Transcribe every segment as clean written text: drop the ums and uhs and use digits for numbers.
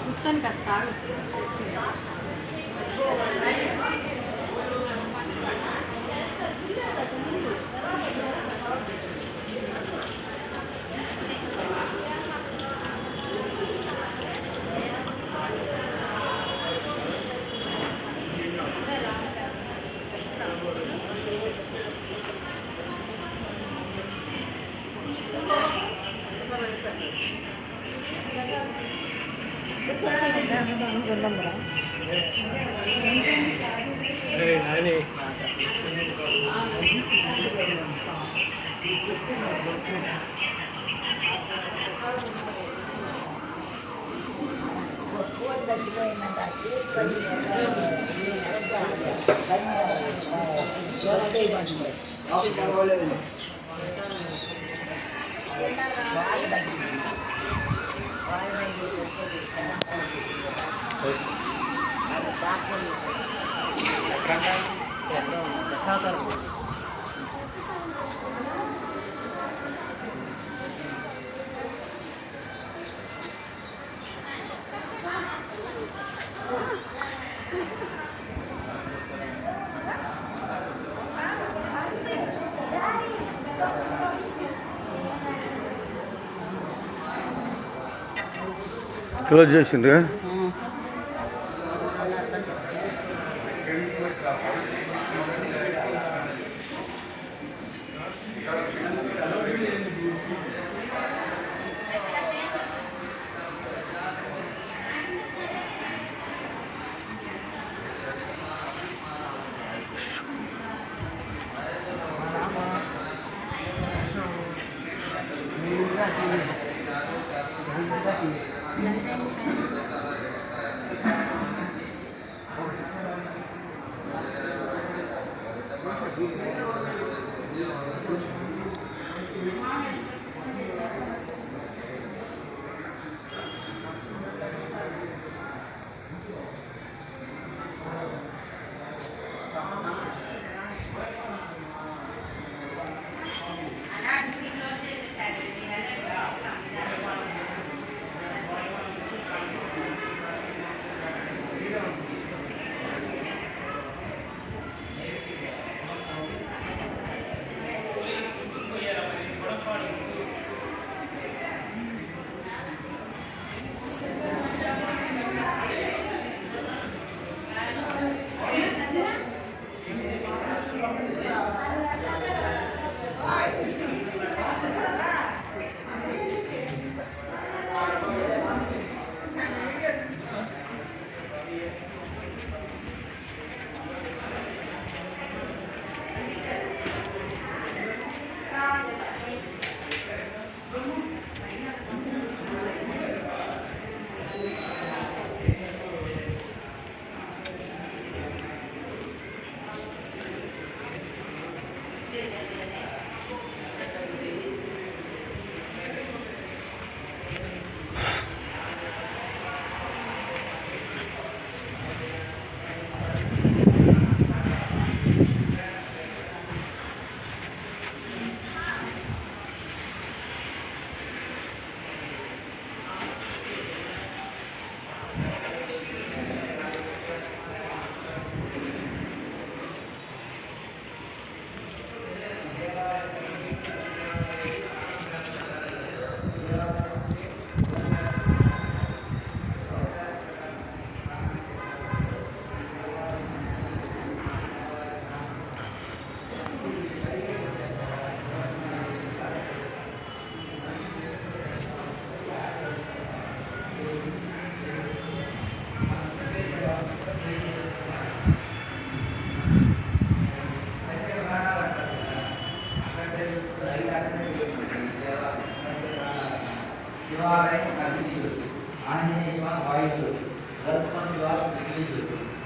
కూర్చొని కాస్త ఆగొచ్చు. క్లోజ్ చేసిండ్రు.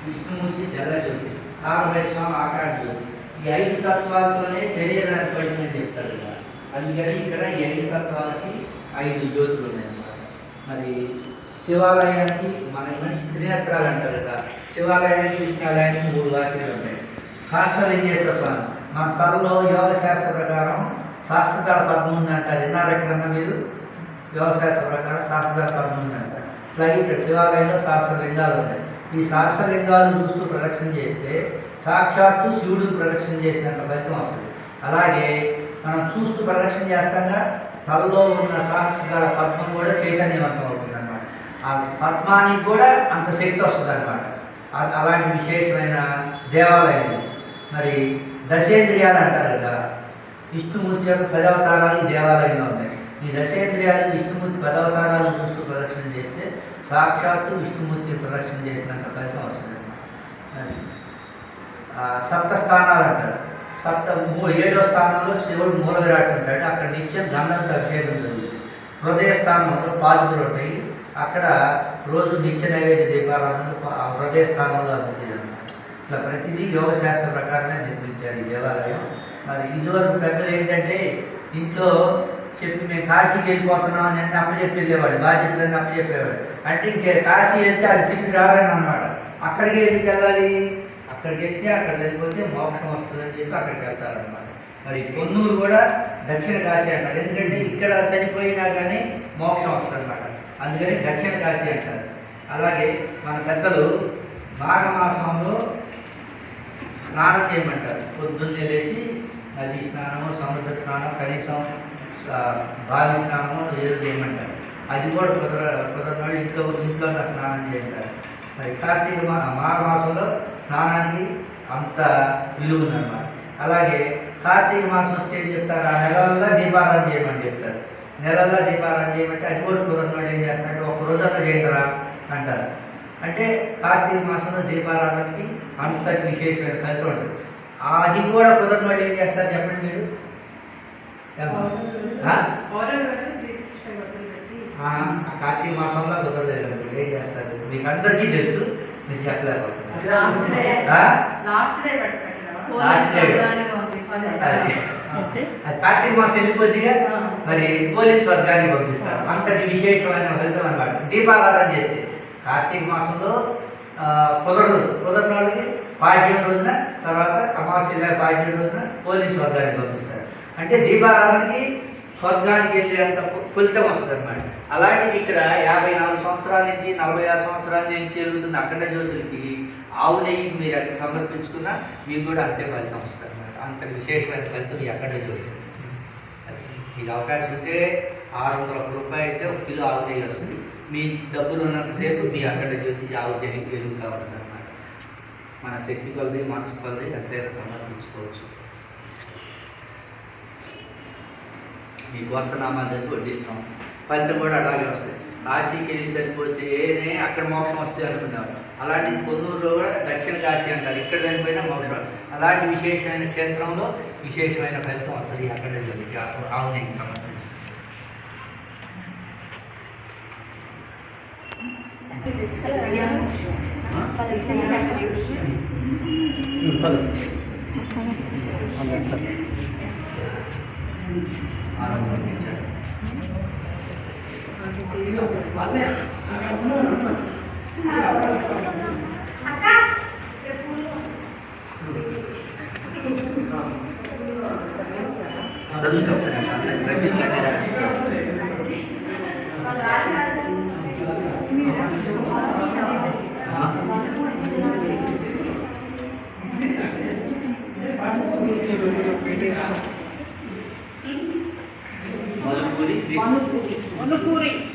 విష్ణుమూర్తి జలజ్యోతి, కాలభైరవ ఆకాశజ్యోతి. ఈ 5 తత్వాలతోనే శరీరం ఏర్పడిందని చెప్తారు కదా. అందుకని ఇక్కడ ఈ 5 తత్వాలకి 5 జ్యోతులు ఉన్నాయన్నమాట. మరి శివాలయానికి మన త్రినేత్రాలు అంటారు కదా, శివాలయానికి విష్ణాలయానికి 3 వాకిలు ఉంటాయి. శాస్త్రలింగేశ్వర స్వామి మన తలలో యోగ శాస్త్ర ప్రకారం శాస్త్రకాల పద్మం ఉంది అంటారు. విన్నారు ఎక్కడన్నా మీరు? వ్యవశాస్త్ర ప్రకారం సహస్ర పద్మం ఉందంట. అలాగే ఇక్కడ శివాలయంలో సహస్రలింగాలు ఉన్నాయి. ఈ సహస్రలింగాలు చూస్తూ ప్రదక్షిణ చేస్తే సాక్షాత్తు శివుడు ప్రదక్షిణ చేసినంత ఫలితం వస్తుంది. అలాగే మనం చూస్తూ ప్రదక్షిణ చేస్తాగా తలలో ఉన్న సహస్రదళ పద్మం కూడా చైతన్యవంతం అవుతుంది అనమాట. ఆ పద్మానికి కూడా అంత శక్తి వస్తుంది అనమాట. అలాంటి విశేషమైన దేవాలయం. మరి దశేంద్రియాలు అంటారు కదా, విష్ణుమూర్తి యొక్క 10 అవతారాలు ఈ దేవాలయంలో ఉన్నాయి. ఈ దశేంద్రియాలు విష్ణుమూర్తి 10 అవతారాలు చూస్తూ ప్రదక్షిణ చేస్తే సాక్షాత్తు విష్ణుమూర్తి ప్రదక్షిణ చేసినంత ఫలితం వస్తుంది అనమాట. సప్త స్థానాలు అంటారు. 7వ స్థానంలో శివుడు మూల విరాట్ ఉంటాడు. అక్కడ నిత్యం గంధంతో అభిషేకం జరుగుతుంది. హృదయ స్థానంలో పాదుకలు ఉంటాయి. అక్కడ రోజు నిత్య నైవేద్య దీపారాధన హృదయ స్థానంలో అభివృద్ధి అనమాట. ఇట్లా ప్రతిదీ యోగ శాస్త్ర ప్రకారమే నిర్మించారు ఈ దేవాలయం. మరి ఇదివరకు పెద్దలు ఏంటంటే ఇంట్లో చెప్పి మేము కాశీకి వెళ్ళిపోతున్నాం అని అంటే అప్పచెప్పి వెళ్ళేవాడు, బాధ్యతలన్నీ అప్పచెప్పేవాడు. అంటే ఇంకే కాశీ వెళ్తే అది తిరిగి రారని అనమాట. అక్కడికి ఎందుకు వెళ్ళాలి, అక్కడికి వెళ్తే అక్కడ వెళ్ళిపోతే మోక్షం వస్తుందని చెప్పి అక్కడికి వెళ్తారనమాట. మరి పొన్నూరు కూడా దక్షిణ కాశీ అంటారు. ఎందుకంటే ఇక్కడ చనిపోయినా కానీ మోక్షం వస్తుంది అనమాట. అందుకని దక్షిణ కాశీ అంటారు. అలాగే మన పెద్దలు మాఘమాసంలో స్నానం చేయమంటారు. పొద్దున్నే లేచి నది స్నానము, సముద్ర స్నానం, కనీసం బావి స్నానము ఏదో చేయమంటారు. అది కూడా కుదరని ఇంట్లో స్నానం చేస్తారు. మరి కార్తీక మాఘమాసంలో స్నానానికి అంత విలువ ఉందన్నమాట. అలాగే కార్తీక మాసం వస్తే ఏం చెప్తారు, ఆ నెలల్లో దీపారాధన చేయమని చెప్తారు. నెలల్లో దీపారాధన చేయమంటే అది కూడా కుదరని ఏం చేస్తారంటే ఒక రోజన్నా చేయరా అంటారు. అంటే కార్తీక మాసంలో దీపారాధనకి అంతటి విశేషమైన ఫలితం ఉంటుంది. అది కూడా కుదరని వాళ్ళు ఏం చేస్తారు చెప్పండి మీరు? కార్తీక మాసంలో కుదరలేదు అనుకోండి ఏం చేస్తారు? మీకు అందరికీ తెలుసు, మీరు చెప్పలేకపోతున్నారు. అది కార్తీక మాసం వెళ్ళిపోద్దిగా మరి పోలీస్ వర్గానికి పంపిస్తారు. అంతటి విశేషమైన ఫలితం అనమాట దీపారాధన చేస్తే. కార్తీక మాసంలో కుదరని వాళ్ళకి పాడ్యం రోజున, తర్వాత అమావాస్య పాడ్యం రోజున పోలీస్ వర్గానికి పంపిస్తారు. అంటే దీపారాధనకి స్వర్గానికి వెళ్ళేంత ఫలితం వస్తుంది అనమాట. అలాంటిది ఇక్కడ 54 సంవత్సరాల నుంచి 46 సంవత్సరాల నుంచి వెళ్తున్న అఖండ జ్యోతులకి ఆవు నెయ్యి మీరు ఎంత సమర్పించుకున్నా మీకు కూడా అంతే ఫలితం వస్తుంది అనమాట. అంత విశేషమైన ఫలితం ఈ అఖండ జ్యోతి. మీకు అవకాశం ఉంటే 600 రూపాయలైతే 1 కిలో ఆవు నెయ్యి వస్తుంది. మీ డబ్బులు ఉన్నంతసేపు మీ అఖండ జ్యోతి ఆవు నెయ్యి వెలుగుతూ ఉంటుంది అనమాట. మన శక్తి కొలది, మనసు కొలది ఎంతైనా సమర్పించుకోవచ్చు. మీ గోత్రనామాలు చదివి వడ్డిస్తాం, ఫలితం కూడా అలాగే వస్తుంది. కాశీకి వెళ్ళి చనిపోతేనే అక్కడ మోక్షం వస్తుంది అనుకున్నారు. అలాంటి పొన్నూరులో కూడా దక్షిణ కాశీ అంటారు. ఇక్కడ చనిపోయినా మోక్షం. అలాంటి విశేషమైన క్షేత్రంలో విశేషమైన ఫలితం వస్తుంది అక్కడ ఆవు నెయ్యి సంబంధించి.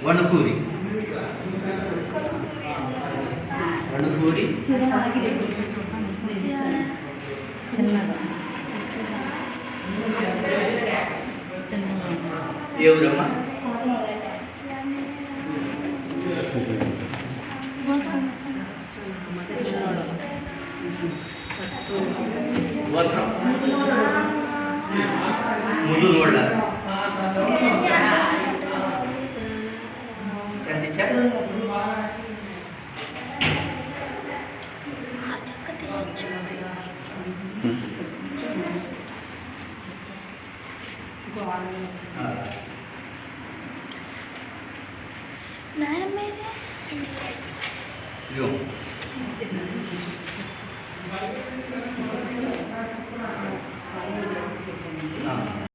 వణుకూరి ఎవరమ్మా? ముదుగోళ్ళ ఎంత ఇచ్చారు? ఇదిగో